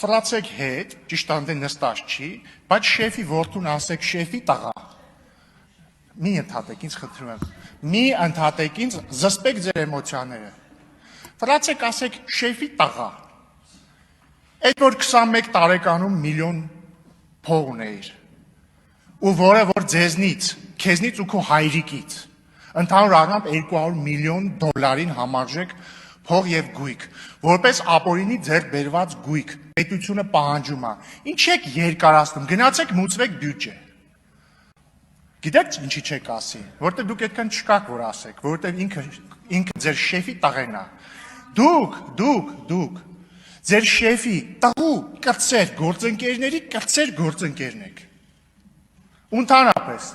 Ֆրացեք հետ, ճիշտ անդեն նստած չի, բայց շեֆի որդուն ասեք շեֆի տղա։ Մի ընդհատեք ինձ խնդրում եմ։ Մի ընդհատեք ինձ, զսպեք ձեր էմոցիաները։ Ֆրացեք ասեք շեֆի տղա։ Այդ որ 21 տարեկանում միլիոն փող ունեիր։ Ու որը որ ձեզնից, քեզնից ու քո հայրիկից ընդհանուր առմամբ 200 միլիոն դոլարին համարժեք փող եւ գույք, որպես ապօրինի ձեռք բերված գույք, պետությունը պահանջում է։ Ինչ եք երկարացնում, գնացեք մուծվեք բյուջե։ Գիտեք ինչի չեք ասի, որտեղ դուք այդքան չկաք որ ասեք, որտեղ ինքը ձեր շեֆի տղեն է։ Դուք ձեր շեֆի տղու կրտսեր գործընկերների կրտսեր գործընկերն եք։ Ընդհանրապես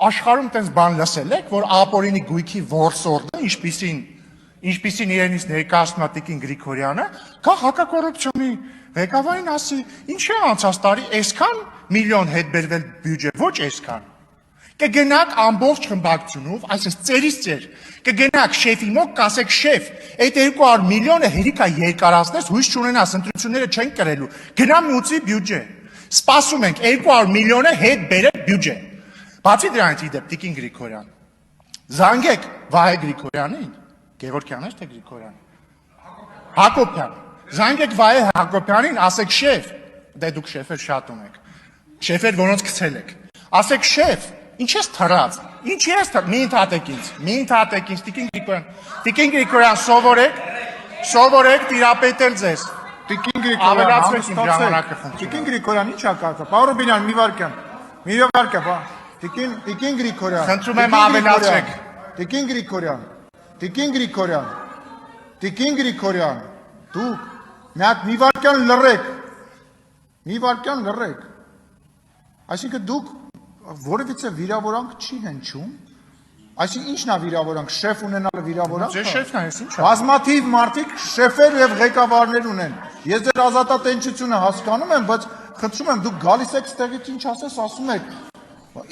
աշխարհում տենց բան լսել եք, որ ապօրինի գույքի որսորդը, ինչպիսին իրենից ներկայացնում է Տիկին Գրիգորյանը, գա հակակոռուպցիոնի ղեկավարին ասի, ինչ է անցած տարի այսքան միլիոն հետ բերվել բյուջե, ոչ այսքան։ Կգնաք ամբողջ խմբակցությունով, այսինքն ծերից ծեր, կգնաք շեֆի մոտ, կասեք շեֆ, այդ 200 միլիոնը հերիք է երկարացնես, հույս չունենաս, ընտրությունները չեն կրելու, գնա մուծի բյուջե։ Սպասում ենք 200 միլիոնը հետ բերել բյուջե։ Բացի դրանից իդեպ Տիկին Գրիգորյան, զանգեք Վահե Գրիգորյանին, Գևորգյան է թե Գրիգորյան։ Հակոբյան, զանգեք Վահե Հակոբյանին, ասեք շեֆ, դե դուք շեֆեր շատ ունեք, շեֆեր որոնց գցել եք, ասեք շեֆ, ինչ ես թռած, ինչ ես թռած, մի ընդհատեք ինձ, Տիկին Գրիգորյան, սովորեք տիրապետել ձեզ։ Տիկին Գրիգորյան, Տիկին Գրիգորյան, ինչ ա կարգա, պարոն Ռուբինյան, մի վարքյան, Տիկին Գրիգորյան, խնդրում եմ ավելացրեք։ Տիկին Գրիգորյան, դուք միակ մի վարքյան լռեք, այսինքն դուք որևիցե վիրավորանք չի հնչում, այսինքն ինչն է վիրավորանք, շեֆ ունենալը վիրավորանք Ձեր շեֆն է, ինչ է։ Բազմաթիվ մարդիկ շեֆեր եւ ղեկավարներ ունեն, ես ձեր ազատատենչությունը հասկանում եմ, բայց խնդրում եմ դուք գալիս եք ստեղից ինչ ասես, ասում եք,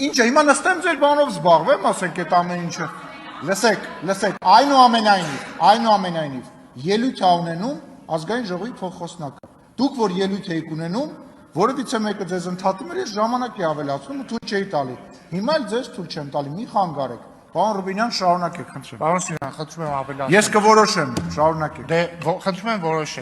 ինչ է, հիմա նստեմ ձեր բանով զբաղվեմ, ասենք այդ ամեն ինչը, լսեք, այնուամենայնիվ, ելույթ է ունենում ազգային ժողովի փոխխոսնակը, դուք որ ելույթ եք ունենում, որովիցե մեկը ձեզ ընդհատում էր, ես ժամանակ է ավելացնում ու թույլ չէի տալի, հիմա էլ ձեզ թույլ չեմ տալի, մի խանգարեք, պարոն Ռուբինյան, շարունակեք, խնդրում եմ։ Պարոն Սիրան, խնդրում եմ ավելացրեք։ Ես կորոշեմ, շարունակեք։ Դե խնդրում եմ որոշեք։